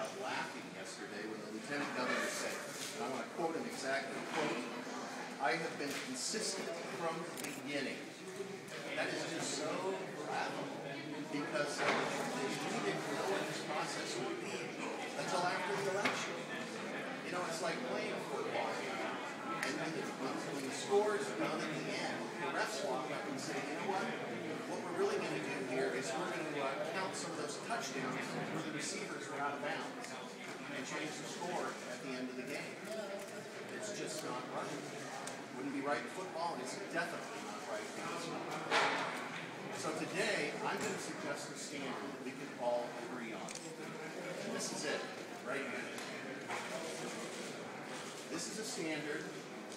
out laughing yesterday when the Lieutenant Governor said, and I want to quote him exactly, quote, "I have been consistent from the beginning." That is just so laughable because we didn't know what this process would be until after the election. You know, it's like playing football. And when the score is done at the end, the refs walk up and say, you know what we're really going to do here is we're going to count some of those touchdowns where the receivers were out of bounds and change the score at the end of the game. It's just not right. Wouldn't be right in football, and it's definitely not right in baseball. So today, I'm going to suggest a standard that we can all agree on. And this is it, right here. This is a standard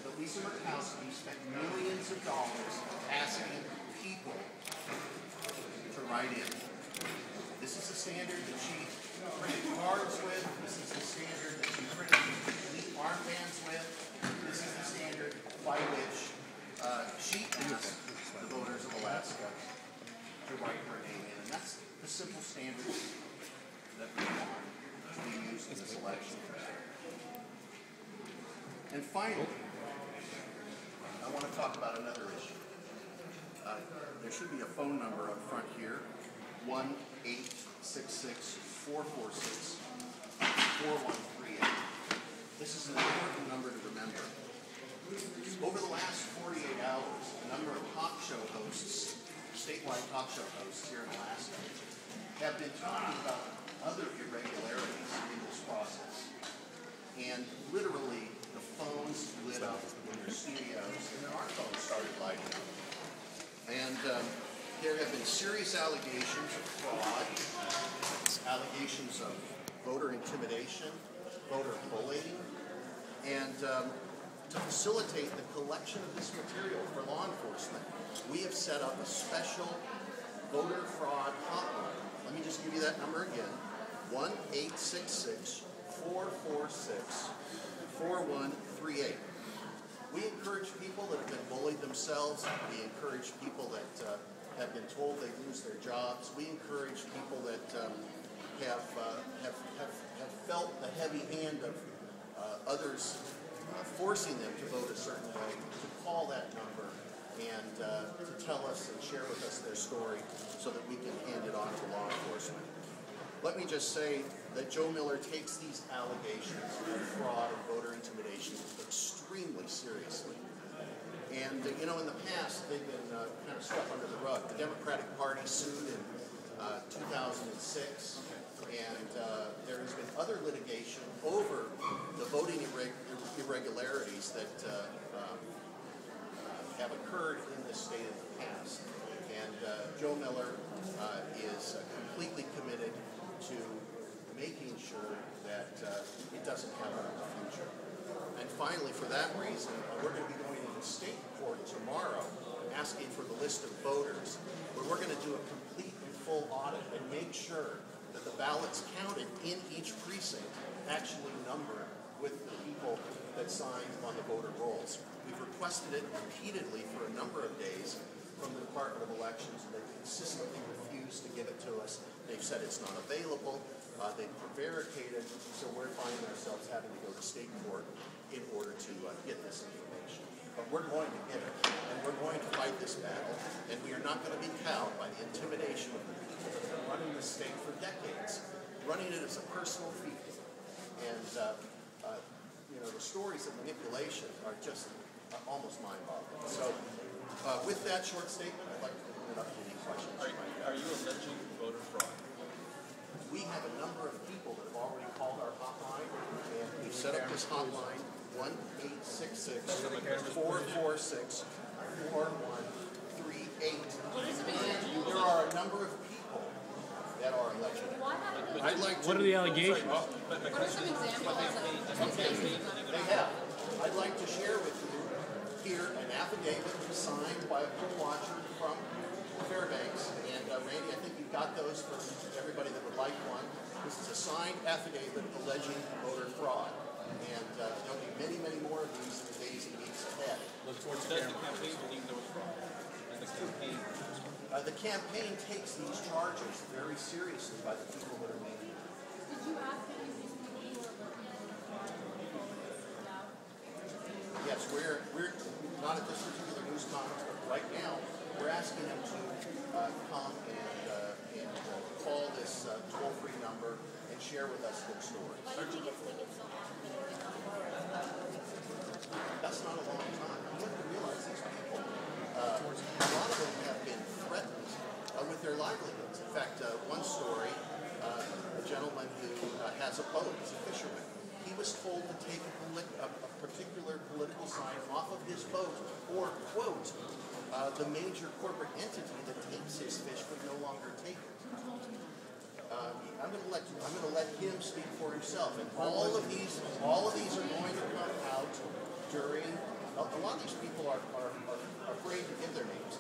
that Lisa Murkowski spent millions of dollars asking people to write in. This is a standard that she printed cards with. This is the standard that she printed elite armbands with. This is the standard by which she asked the voters of Alaska to write her name in. And that's the simple standard that we want to be used in this election. And finally, I want to talk about another issue. There should be a phone number up front here, 1-866-446-4138. This is an important number to remember. Over the last 48 hours, a number of talk show hosts, statewide talk show hosts here in Alaska, have been talking about other irregularities in this process. And literally, the phones lit up in their studios, and then our phones started lighting up. And there have been serious allegations of fraud, allegations of voter intimidation, voter bullying, and to facilitate the collection of this material for law enforcement, we have set up a special voter fraud hotline. Let me just give you that number again, 1-866-446-4138. We encourage people that have been bullied themselves. We encourage people that have been told they lose their jobs. We encourage people that have felt the heavy hand of others forcing them to vote a certain way, to call that number and to tell us and share with us their story so that we can hand it on to law enforcement. Let me just say that Joe Miller takes these allegations of fraud and voter intimidation extremely seriously. And, you know, in the past, they've been kind of swept under the rug. The Democratic Party sued in 2006, and there has been other litigation over the voting irregularities that have occurred in this state in the past. And Joe Miller is completely committed to making sure that it doesn't happen in the future. And finally, for that reason, we're going to be going into state court tomorrow asking for the list of voters, where we're going to do a complete and full audit and make sure that the ballots counted in each precinct actually number with the people that signed on the voter rolls. We've requested it repeatedly for a number of days from the Department of Elections, and they've consistently refused to give it to us. They've said it's not available. They've prevaricated, so we're finding ourselves having to go to state court in order to get this information. But we're going to get it, and we're going to fight this battle, and we are not going to be cowed by the intimidation of the people that have been running this state for decades, running it as a personal fiefdom. And, you know, the stories of manipulation are just almost mind-boggling. So, with that short statement, I'd like to open it up to any questions. Are you alleging voter fraud? We have a number of people that have already called our hotline, and we've set up this hotline, 1-866-446-4138. And there are a number of people that are alleged. I'd like to... What are the allegations? What are some examples? They have. I'd like to share with you here an affidavit signed by a poll watcher from Fairbanks. And Randy, I think you've got those for everybody that would like one. This is a signed affidavit alleging voter fraud. And there'll be many, many more of these in the days and weeks ahead. Look towards the campaign believe there was fraud. And the campaign the campaign takes these charges very seriously by the people that are making them. Did you ask any of these we're not at this particular news conference, but right now we're asking them to come and call this toll-free number and share with us their stories. Why did you get so often? That's not a long time. You have to realize these people, a lot of them have been threatened with their livelihoods. In fact, one story, a gentleman who has a boat, he's a fisherman. He was told to take a particular political sign off of his boat, or, quote, the major corporate entity that takes his fish would no longer take it. I'm going to let him speak for himself, and all of these are going to come out during. A lot of these people are afraid to give their names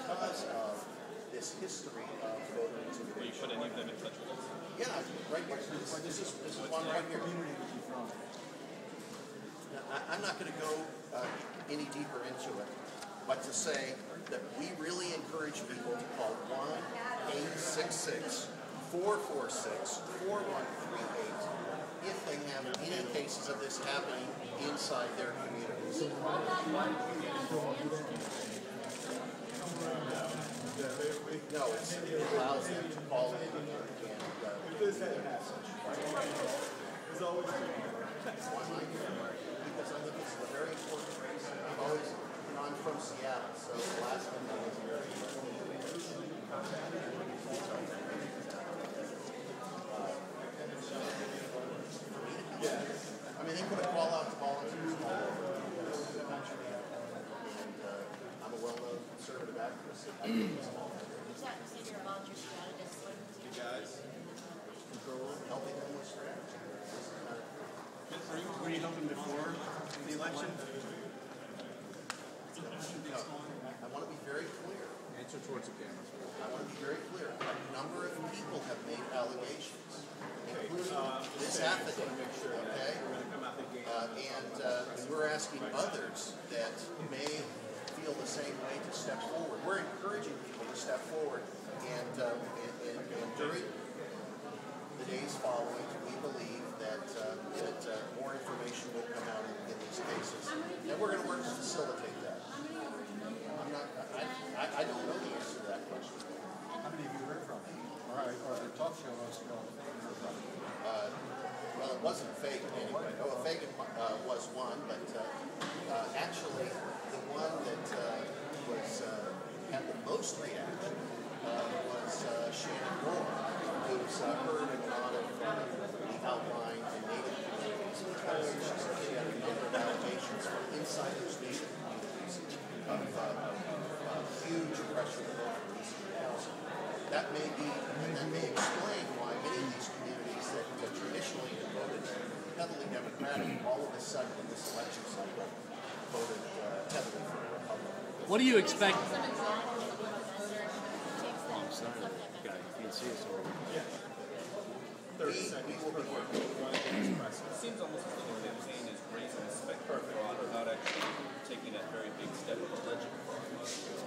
because of this history of voter intimidation. Will you put any of them in touch with us? Yeah, right here. This is one right here. I'm not going to go any deeper into it, but to say that we really encourage people to call 1-866-446-4138 if they have any cases of this happening inside their communities. No, it allows them to call in and leave their message. It's always because I think this is a very important race. I've always, I'm from Seattle, so the last one is very important. I mean, they put a call out to volunteers all over the country, and I'm a well-known conservative activist. You said you're a volunteer strategist. You guys? Helping them with strategy. Were you helping before the election? No, I want to be very clear. Answer towards the camera. I want to be very clear. A number of people have made allegations, including this affidavit. Okay? And we're asking others that may feel the same way to step forward. We're encouraging people to step forward, and during the days following, we believe that more information will come out in these cases, and we're going to work to facilitate that. I don't know the answer to that question. How many have you heard from? Or the talk show host Well, it wasn't Fagan anyway. Oh, Fagan was one, but actually the one that had the most reaction was Shannon Moore, who's heard in a lot of the outlying and native communities because she's looking at a number of allegations from inside those native communities of huge oppression of local police and housing. That may explain why many of these communities that traditionally have voted heavily Democratic, all of a sudden in this election cycle voted heavily for a Republican. What do you expect? Some examples of what the vendor takes them. You can't see us over. We will be working. It seems almost as though the campaign is raising the specter fraud without actually taking that very big step of alleged fraud.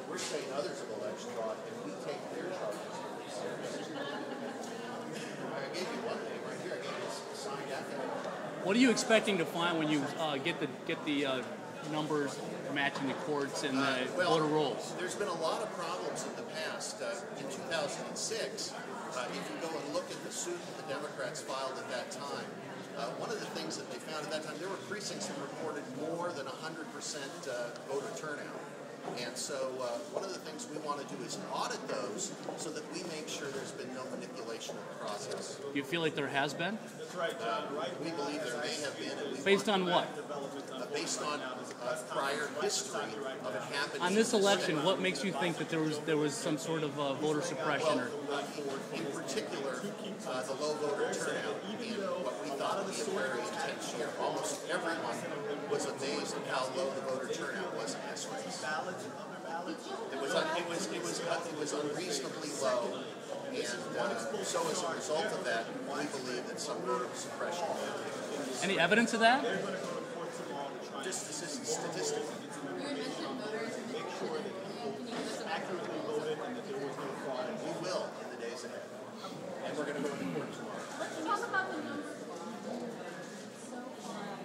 We're saying others have alleged fraud, and we take their charges very seriously. I gave you one name right here. I gave you a signed affidavit. What are you expecting to find when you get the numbers matching the courts and the voter rolls? There's been a lot of problems in the past. In 2006, if you go and look at the suit that the Democrats filed at that time, one of the things that they found at that time, there were precincts that reported more than 100% voter turnout. And so one of the things we want to do is audit those so that we make sure there's been no manipulation of the process. Do you feel like there has been? That's right, John. We believe there may have been. And we Based on what? based on prior history of it happening. On this election, what makes you think that there was some sort of voter suppression? Or In particular, the low voter turnout and what we thought would be a very intense year. Almost everyone was amazed at how low the voter turnout was in this race. It was unreasonably low, and so as a result of that, we believe that some voter suppression. any evidence of that? Just statistically. You had mentioned voters and make sure that can you give us an Accurately voted and that there was no fraud. We will in the days ahead, and we're going to go to court tomorrow. Let's talk about the numbers. So far,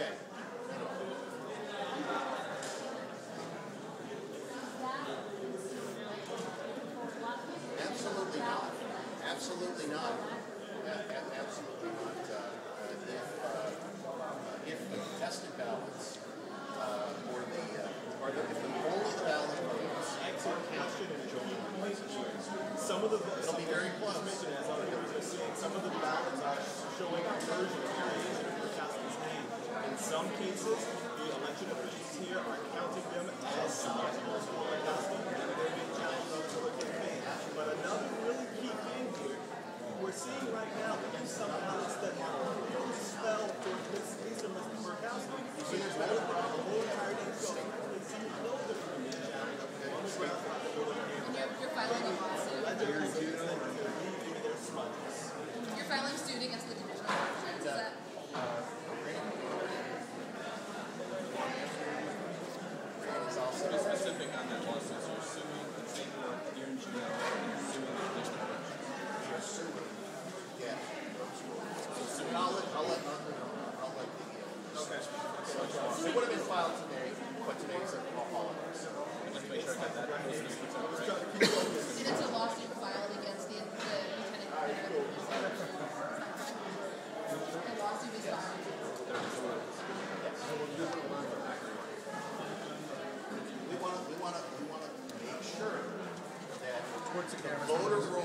Okay. Absolutely not. Absolutely not. Absolutely not. If the contested ballots or if only the ballot votes are counted, Some of the it'll be very close. as others are saying, some of the ballots are showing a version variation of your castle's name. In some cases, the election officials here are counting them as samples for the castle, and they're being challenged on the campaign. But another really key thing here, we're seeing right now that there's some ballots that are really spelled for this Mr. Murkowski. So there's no problem, the whole entire thing is going. Some of those that are being challenged on the ground by the voter And you're filing a lawsuit. You're filing suit against the division of elections. Is that? To be specific on that lawsuit, so you're suing the same board here in Juneau, and you're suing the district election. Yeah. I'll let the it would have been filed today, but today's a holiday. So Let's make sure I got that. Those numbers out, right? And it's a lawsuit filed against the lieutenant governor. The lawsuit is filed. we want to make sure that the voter roll